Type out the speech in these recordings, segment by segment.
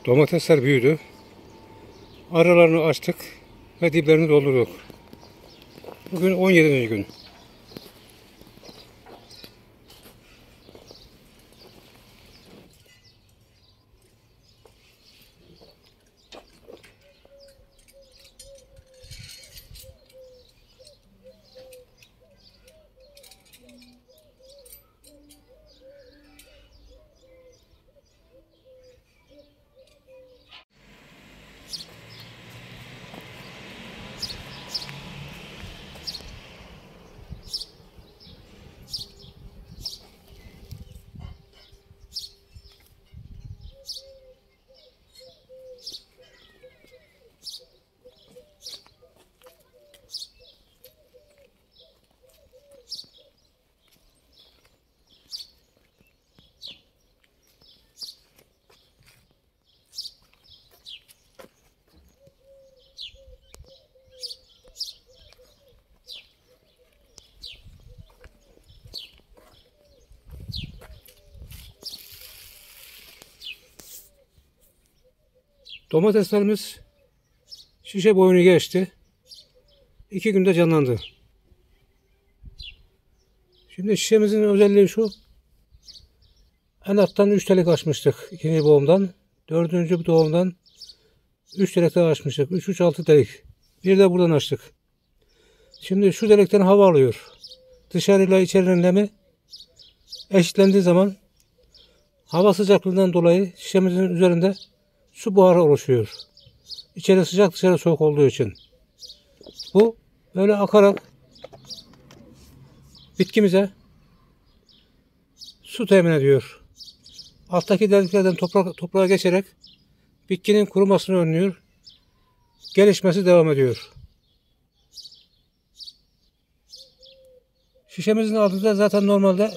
Domatesler büyüdü. Aralarını açtık ve diplerini doldurduk. Bugün 17. gün. Domateslerimiz şişe boyunu geçti. 2 günde canlandı. Şimdi şişemizin özelliği şu. En alttan 3 delik açmıştık. 2. boğumdan. 4. doğumdan 3 delik daha açmıştık. 3-6 delik. Bir de buradan açtık. Şimdi şu delikten hava alıyor. Dışarıyla içerinin nemi eşitlendiği zaman hava sıcaklığından dolayı şişemizin üzerinde su buharı oluşuyor. İçeri sıcak, dışarı soğuk olduğu için. Bu böyle akarak bitkimize su temin ediyor. Alttaki deliklerden toprağa geçerek bitkinin kurumasını önlüyor. Gelişmesi devam ediyor. Şişemizin altında zaten normalde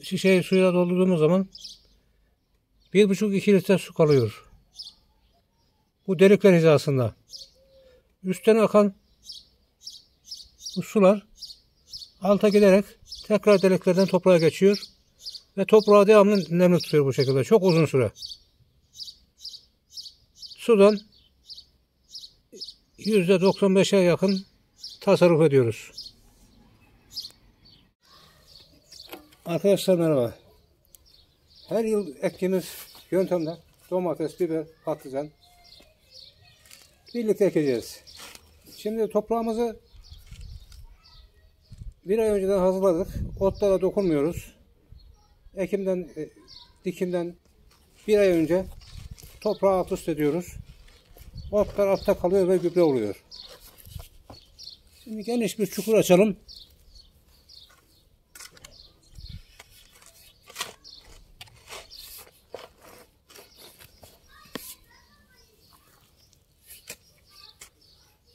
şişeyi suyla doldurduğumuz zaman 1,5-2 litre su kalıyor. Bu delikler hizasında. Üstten akan bu sular alta giderek tekrar deliklerden toprağa geçiyor ve toprağı devamlı nemli tutuyor bu şekilde. Çok uzun süre. Sudan %95'e yakın tasarruf ediyoruz. Arkadaşlar merhaba. Her yıl ektiğimiz yöntemle domates, biber, patlıcan birlikte ekeceğiz. Şimdi toprağımızı bir ay önceden hazırladık. Otlara dokunmuyoruz. Dikimden bir ay önce toprağı alt üst ediyoruz. Otlar altta kalıyor ve gübre oluyor. Şimdi geniş bir çukur açalım.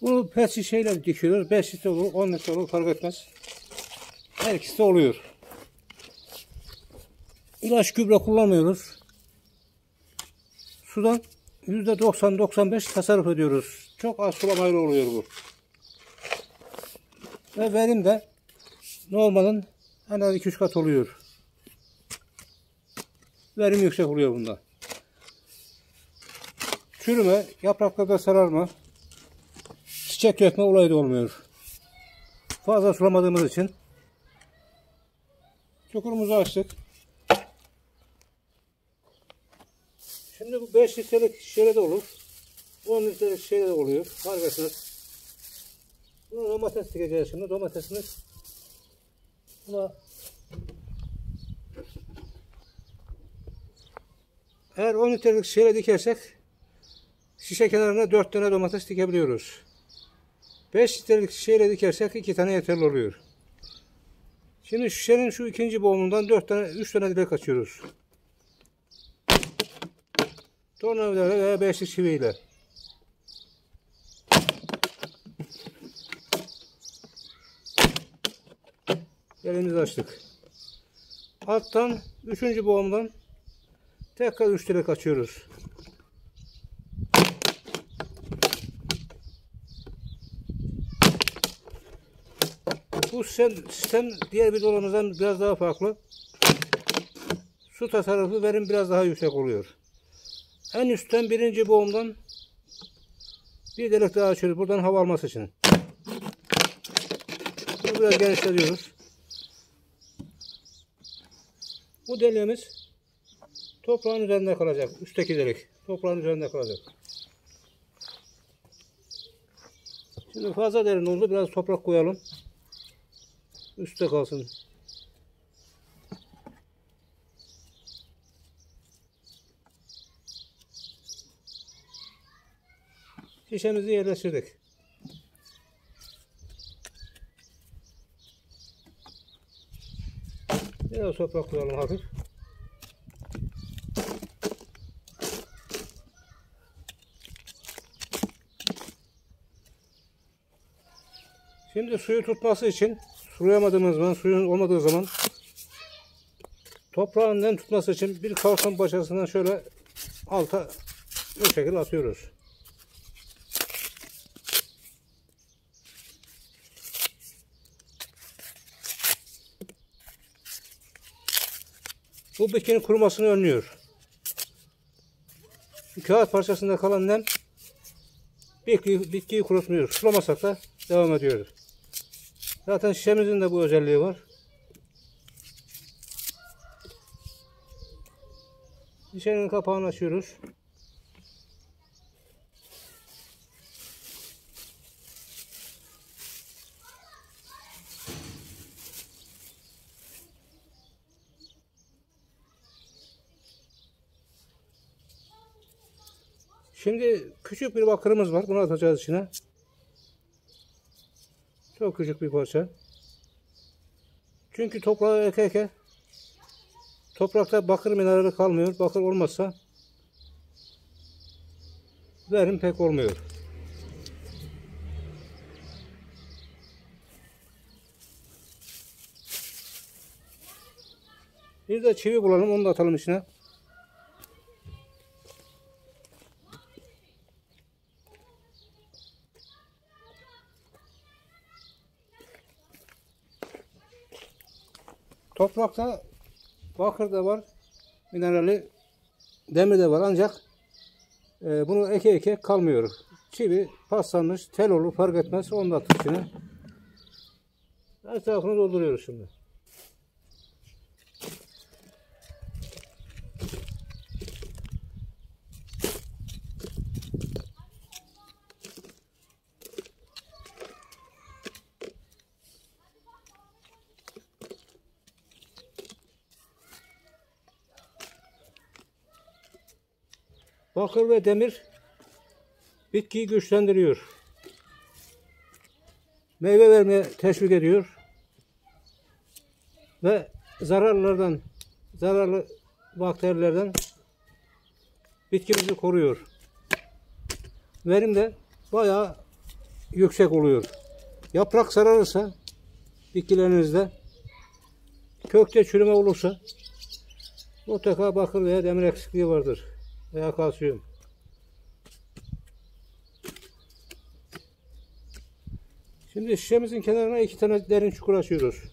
Bunu pet şişeyle dikiyoruz. 5 litre olur, 10 litre olur fark etmez. Her ikisi de oluyor. İlaç gübre kullanmıyoruz. Sudan %90-95 tasarruf ediyoruz. Çok az sulamayla oluyor bu. Ve verim de normalin en az 2-3 kat oluyor. Verim yüksek oluyor bunda. Çürüme, yapraklarda sararma, çiçek dökme olayı da olmuyor. Fazla sulamadığımız için. Çukurumuzu açtık. Şimdi bu 5 litrelik şişede de olur. 10 litrelik şişede de oluyor. Fark etmez. Buna domates dikeceğiz şimdi. Domatesimiz buna eğer 10 litrelik şişede dikersek şişe kenarına 4 tane domates dikebiliyoruz. 5 litrelik şişeyle dikersek 2 tane yeterli oluyor. Şimdi şişenin şu 2. boğumundan 3 tane dilek açıyoruz. Tornavidayla veya 5'lik çiviyle. Elimizi açtık. Alttan 3. boğumdan tekrar 3 dilek açıyoruz. Bu sistem diğer videolarımızdan biraz daha farklı. Su tasarrufu, verim biraz daha yüksek oluyor. En üstten birinci boğumdan bir delik daha açıyoruz. Buradan hava alması için. Bunu biraz genişletiyoruz. Bu deliğimiz toprağın üzerinde kalacak. Üstteki delik toprağın üzerinde kalacak. Şimdi fazla derin oldu. Biraz toprak koyalım. Üstte kalsın. Şişemizi yerleştirdik. Biraz toprak koyalım hafif. Şimdi suyu tutması için sulayamadığımız zaman, suyun olmadığı zaman toprağın nem tutması için bir karton parçasından şöyle alta bu şekilde atıyoruz. Bu bitkinin kurumasını önlüyor. Kağıt parçasında kalan nem bitkiyi kurutmuyor. Sulamasak da devam ediyor. Zaten şişemizin de bu özelliği var. Şişenin kapağını açıyoruz. Şimdi küçük bir bakırımız var. Bunu atacağız içine. Çok küçük bir parça. Çünkü toprağı eke toprakta bakır minerali kalmıyor. Bakır olmazsa verim pek olmuyor. Bir de çivi bulalım. Onu da atalım içine. Toprakta bakır da var, minerali, demir de var ancak bunu eke kalmıyor. Çivi paslanmış, tel olur fark etmez. Onu da attık içine. Etrafını dolduruyoruz şimdi. Bakır ve demir bitkiyi güçlendiriyor. Meyve vermeye teşvik ediyor. Ve zararlı bakterilerden bitkimizi koruyor. Verim de bayağı yüksek oluyor. Yaprak sararırsa bitkilerinizde, kökte çürüme olursa mutlaka bakır veya demir eksikliği vardır. Veya kalsiyum. Şimdi şişemizin kenarına 2 tane derin çukur açıyoruz.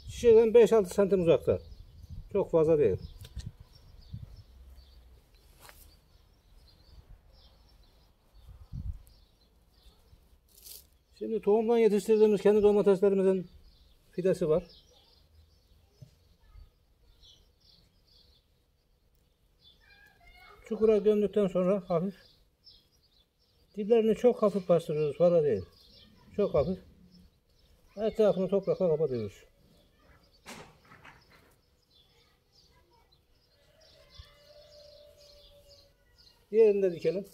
Şişeden 5-6 santim uzakta. Çok fazla değil. Şimdi tohumdan yetiştirdiğimiz kendi domateslerimizin fidesi var. Çukura gömdükten sonra hafif diplerini çok hafif bastırıyoruz. Fazla değil. Çok hafif. Etrafını toprakla kapatıyoruz. Diğerini de dikelim.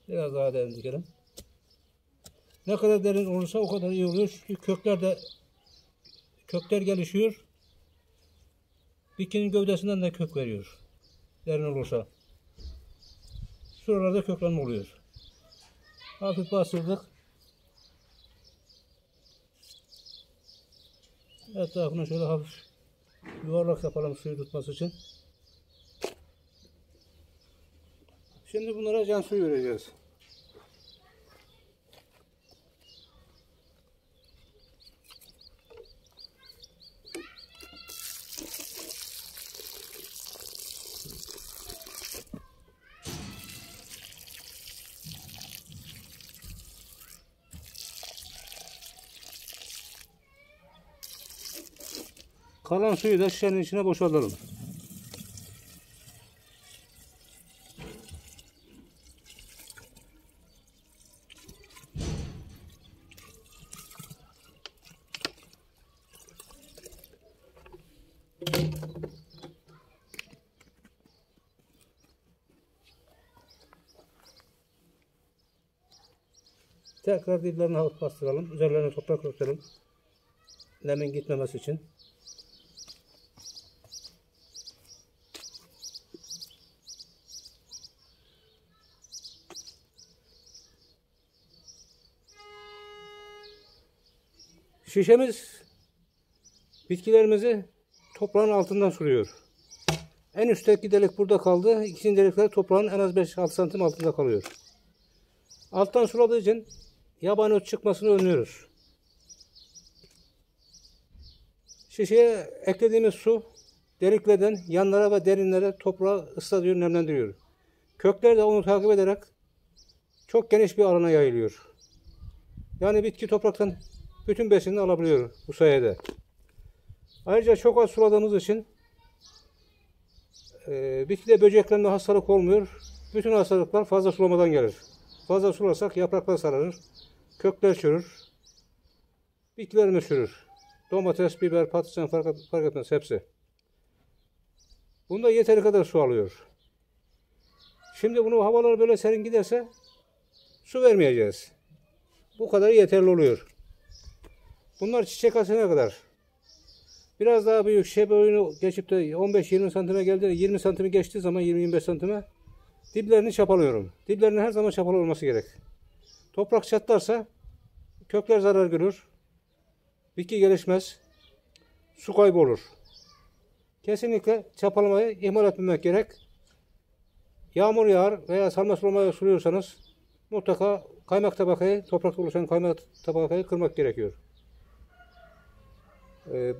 Biraz daha derin dikelim. Ne kadar derin olursa o kadar iyi oluyor. Çünkü kökler gelişiyor. Bitkinin gövdesinden de kök veriyor. Derin olursa. Şuralarda köklenme oluyor. Hafif bastırdık. Etrafına şöyle hafif yuvarlak yapalım suyu tutması için. Şimdi bunlara can suyu vereceğiz. Kalan suyu da şişenin içine boşaltalım. Tekrar diplerine hafif bastıralım. Üzerlerine toprak örtelim. Nemin gitmemesi için. Şişemiz bitkilerimizi toprağın altından suluyor. En üstteki delik burada kaldı. İkinci delikler toprağın en az 5-6 santim altında kalıyor. Alttan suladığı için yabani ot çıkmasını önlüyoruz. Şişeye eklediğimiz su deliklerden yanlara ve derinlere toprağı ıslatıyor, nemlendiriyor. Kökler de onu takip ederek çok geniş bir alana yayılıyor. Yani bitki topraktan bütün besinini alabiliyor bu sayede. Ayrıca çok az suladığımız için bitkide böceklerinde hastalık olmuyor. Bütün hastalıklar fazla sulamadan gelir. Fazla sularsak yapraklar sararır, kökler çürür, bitkilerimiz çürür. Domates, biber, patlıcan fark etmez hepsi. Bunda yeteri kadar su alıyor. Şimdi bunu havalar böyle serin giderse su vermeyeceğiz. Bu kadar yeterli oluyor. Bunlar çiçek açana kadar. Biraz daha büyük şey boyunu geçip de 15-20 santime geldi. 20 santimi geçtiği zaman 20-25 santime diplerini çapalıyorum. Diplerinin her zaman çapalı olması gerek. Toprak çatlarsa kökler zarar görür. Bitki gelişmez. Su kaybolur. Kesinlikle çapalamayı ihmal etmemek gerek. Yağmur yağar veya sarma sulamaya suluyorsanız mutlaka kaymak tabakayı, toprakta oluşan kaymak tabakayı kırmak gerekiyor.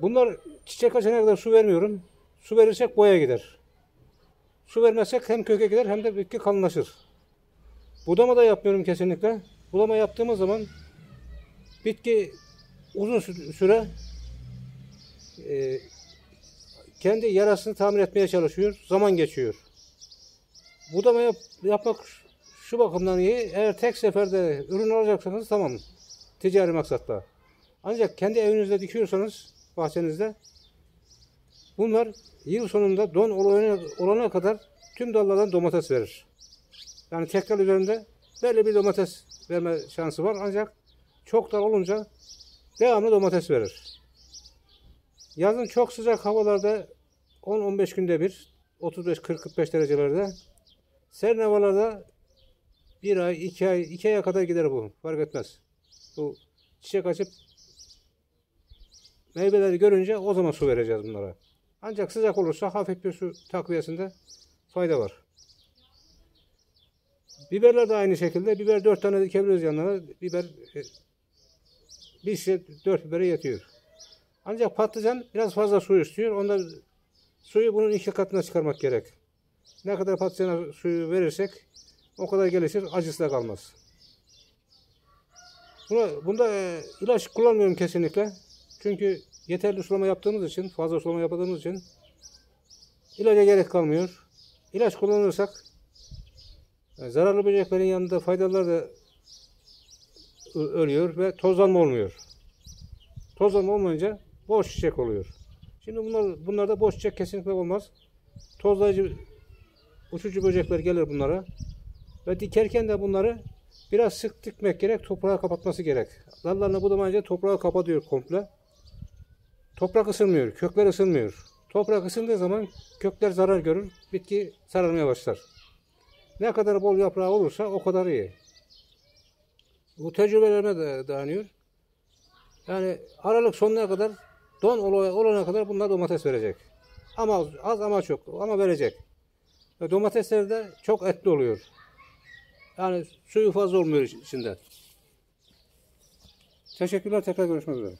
Bunlar çiçek açana kadar su vermiyorum. Su verirsek boya gider. Su vermezsek hem köke gider hem de bitki kalınlaşır. Budama da yapmıyorum kesinlikle. Budama yaptığımız zaman bitki uzun süre kendi yarasını tamir etmeye çalışıyor. Zaman geçiyor. Budama yapmak şu bakımdan iyi. Eğer tek seferde ürün alacaksanız tamam. Ticari maksatla. Ancak kendi evinizde dikiyorsanız bahçenizde bunlar yıl sonunda don olana kadar tüm dallardan domates verir. Yani tekrar üzerinde belli bir domates verme şansı var. Ancak çok dal olunca devamlı domates verir. Yazın çok sıcak havalarda 10-15 günde bir 35-40-45 derecelerde, serin havalarda 1 ay, 2 ay, 2 aya kadar gider bu. Fark etmez. Bu çiçek açıp meyveleri görünce o zaman su vereceğiz bunlara. Ancak sıcak olursa hafif bir su takviyesinde fayda var. Biberler de aynı şekilde. Biber 4 tane dikebiliriz yanlarına. Biber bir şişe 4 bibere yetiyor. Ancak patlıcan biraz fazla su istiyor. Onda suyu bunun 2 katına çıkarmak gerek. Ne kadar patlıcana suyu verirsek o kadar gelişir. Acısı da kalmaz. Bunda ilaç kullanmıyorum kesinlikle. Çünkü yeterli sulama yaptığımız için, fazla sulama yaptığımız için ilaca gerek kalmıyor. İlaç kullanırsak zararlı böceklerin yanında faydalılar da ölüyor ve tozlanma olmuyor. Tozlanma olmayınca boş çiçek oluyor. Şimdi bunlarda boş çiçek kesinlikle olmaz. Tozlayıcı, uçucu böcekler gelir bunlara. Ve dikerken de bunları biraz sık dikmek gerek, toprağı kapatması gerek. Dallarına budamayınca toprağı kapatıyor komple. Toprak ısınmıyor, kökler ısınmıyor. Toprak ısındığı zaman kökler zarar görür, bitki sararmaya başlar. Ne kadar bol yaprağı olursa o kadar iyi. Bu tecrübelerime de dayanıyor. Yani Aralık sonuna kadar Don olana kadar bunlar domates verecek. Ama az ama çok ama verecek. Ve domatesler de çok etli oluyor. Yani suyu fazla olmuyor içinde. Teşekkürler, tekrar görüşmek üzere.